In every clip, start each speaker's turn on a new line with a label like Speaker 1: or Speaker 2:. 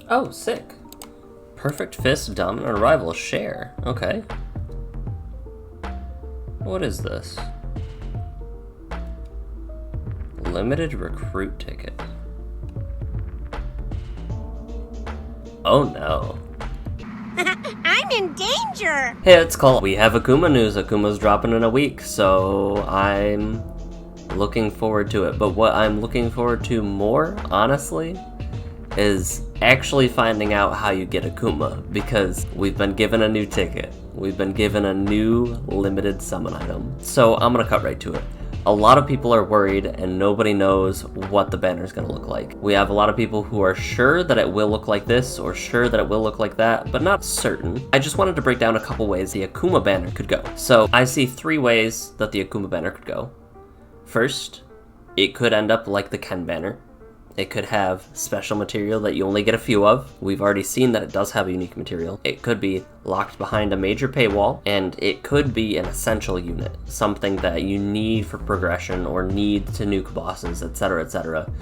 Speaker 1: Oh, sick. Perfect Fist, Dominant Rival, Share. Okay. What is this? Limited recruit ticket. Oh no.
Speaker 2: I'm in danger!
Speaker 1: Hey, it's Cole. We have Akuma news. Akuma's dropping in a week, so I'm looking forward to it. But what I'm looking forward to more, honestly, is actually finding out how you get Akuma, because we've been given a new ticket. We've been given a new limited summon item. So I'm gonna cut right to it. A lot of people are worried and nobody knows what the banner is going to look like. We have a lot of people who are sure that it will look like this or sure that it will look like that, but not certain. I just wanted to break down a couple ways the Akuma banner could go. So I see 3 ways that the Akuma banner could go. First, it could end up like the Ken banner. It could have special material that you only get a few of. We've already seen that it does have a unique material. It could be locked behind a major paywall, and it could be an essential unit, something that you need for progression or need to nuke bosses, etc., etc.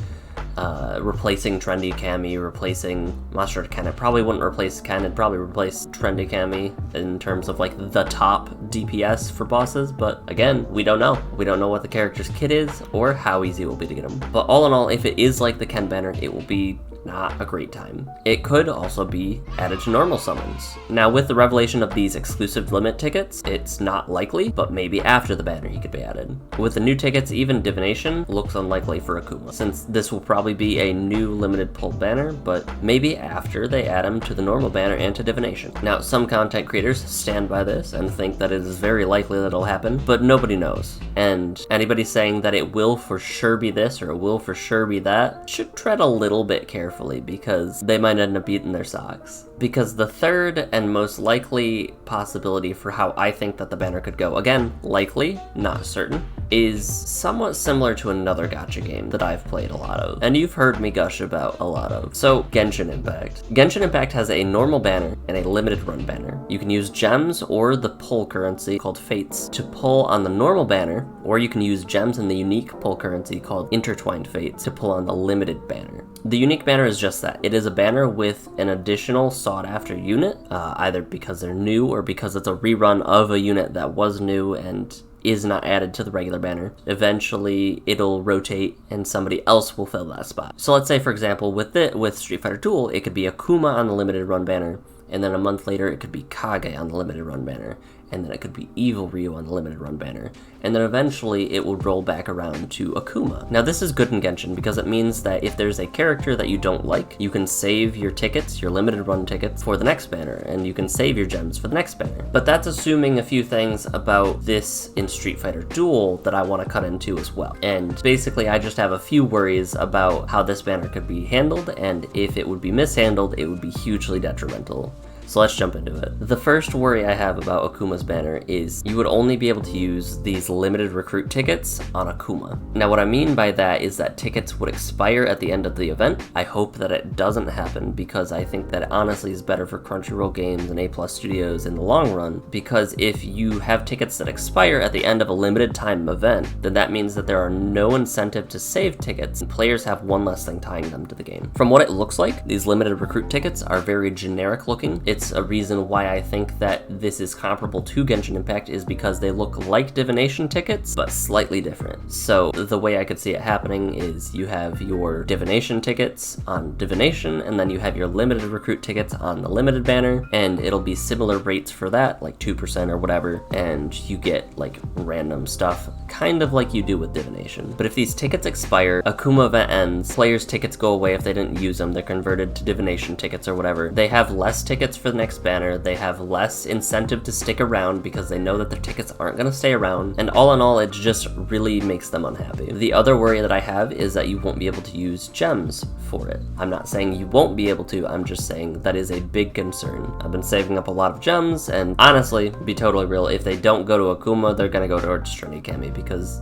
Speaker 1: Replacing Trendy Kami, replacing Master Ken. It probably wouldn't replace Ken, it'd probably replace Trendy Kami in terms of like the top DPS for bosses, but again, we don't know. We don't know what the character's kit is or how easy it will be to get them. But all in all, if it is like the Ken banner, it will be not a great time. It could also be added to normal summons. Now with the revelation of these exclusive limit tickets, it's not likely, but maybe after the banner he could be added. With the new tickets, even Divination looks unlikely for Akuma, since this will probably be a new limited pull banner, but maybe after they add him to the normal banner and to Divination. Now some content creators stand by this and think that it is very likely that it'll happen, but nobody knows. And anybody saying that it will for sure be this or it will for sure be that should tread a little bit carefully, because they might end up beating their socks. Because the third and most likely possibility for how I think that the banner could go, again, likely, not certain, is somewhat similar to another gacha game that I've played a lot of, and you've heard me gush about a lot of. So, Genshin Impact. Genshin Impact has a normal banner and a limited run banner. You can use gems or the pull currency called Fates to pull on the normal banner, or you can use gems and the unique pull currency called Intertwined Fates to pull on the limited banner. The unique banner is just that. It is a banner with an additional sought-after unit, either because they're new or because it's a rerun of a unit that was new and is not added to the regular banner. Eventually, it'll rotate and somebody else will fill that spot. So let's say, for example, with Street Fighter Duel, it could be Akuma on the limited run banner, and then a month later it could be Kage on the limited run banner, and then it could be Evil Ryu on the limited run banner, and then eventually it would roll back around to Akuma. Now this is good in Genshin because it means that if there's a character that you don't like, you can save your tickets, your limited run tickets, for the next banner, and you can save your gems for the next banner. But that's assuming a few things about this in Street Fighter Duel that I want to cut into as well. And basically I just have a few worries about how this banner could be handled, and if it would be mishandled, it would be hugely detrimental. So let's jump into it. The first worry I have about Akuma's banner is you would only be able to use these limited recruit tickets on Akuma. Now what I mean by that is that tickets would expire at the end of the event. I hope that it doesn't happen, because I think that it honestly is better for Crunchyroll Games and A+ Studios in the long run, because if you have tickets that expire at the end of a limited time event, then that means that there are no incentive to save tickets, and players have one less thing tying them to the game. From what it looks like, these limited recruit tickets are very generic looking. It's a reason why I think that this is comparable to Genshin Impact is because they look like Divination tickets, but slightly different. So the way I could see it happening is you have your Divination tickets on Divination, and then you have your limited recruit tickets on the limited banner, and it'll be similar rates for that, like 2% or whatever, and you get like random stuff, kind of like you do with Divination. But if these tickets expire, Akuma event ends, players' tickets go away if they didn't use them, they're converted to Divination tickets or whatever. They have less tickets for the next banner, they have less incentive to stick around because they know that their tickets aren't going to stay around, and all in all, it just really makes them unhappy. The other worry that I have is that you won't be able to use gems for it. I'm not saying you won't be able to, I'm just saying that is a big concern. I've been saving up a lot of gems, and honestly, to be totally real, if they don't go to Akuma, they're going to go towards Trinity Kami, because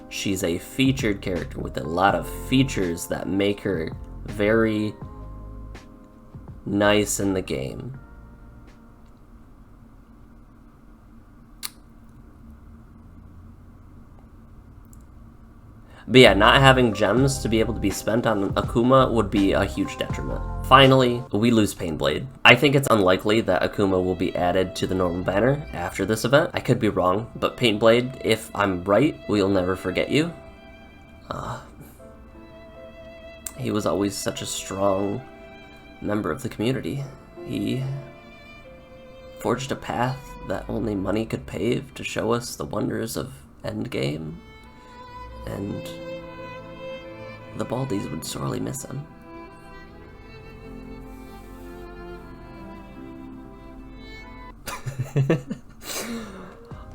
Speaker 1: she's a featured character with a lot of features that make her very nice in the game. But yeah, not having gems to be able to be spent on Akuma would be a huge detriment. Finally, we lose Payneblade. I think it's unlikely that Akuma will be added to the normal banner after this event. I could be wrong, but Payneblade, if I'm right, we'll never forget you. He was always such a strong member of the community. He forged a path that only money could pave to show us the wonders of Endgame, and the Baldies would sorely miss him.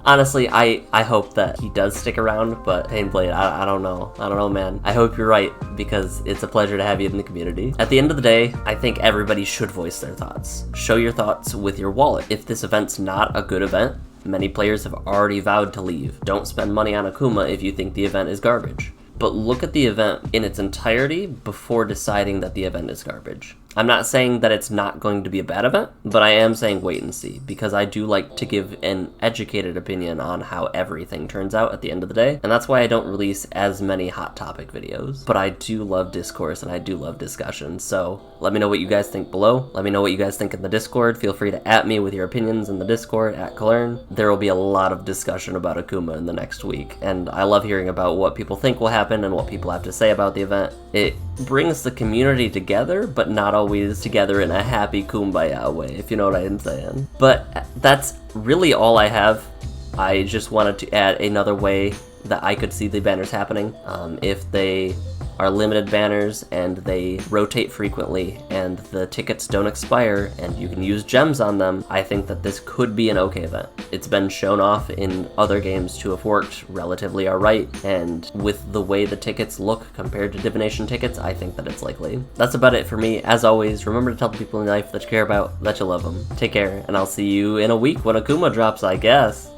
Speaker 1: Honestly, I hope that he does stick around, but Payneblade, I don't know. I don't know, man. I hope you're right, because it's a pleasure to have you in the community. At the end of the day, I think everybody should voice their thoughts. Show your thoughts with your wallet. If this event's not a good event, many players have already vowed to leave. Don't spend money on Akuma if you think the event is garbage. But look at the event in its entirety before deciding that the event is garbage. I'm not saying that it's not going to be a bad event, but I am saying wait and see, because I do like to give an educated opinion on how everything turns out at the end of the day, and that's why I don't release as many hot topic videos. But I do love discourse and I do love discussion, so let me know what you guys think below. Let me know what you guys think in the Discord. Feel free to @me with your opinions in the Discord, @Kalern. There will be a lot of discussion about Akuma in the next week, and I love hearing about what people think will happen and what people have to say about the event. It brings the community together, but not always together in a happy kumbaya way, if you know what I'm saying. But that's really all I have. I just wanted to add another way that I could see the banners happening. If they are limited banners and they rotate frequently and the tickets don't expire and you can use gems on them, I think that this could be an okay event. It's been shown off in other games to have worked relatively alright, and with the way the tickets look compared to divination tickets, I think that it's likely. That's about it for me. As always, remember to tell the people in your life that you care about that you love them. Take care, and I'll see you in a week when Akuma drops, I guess.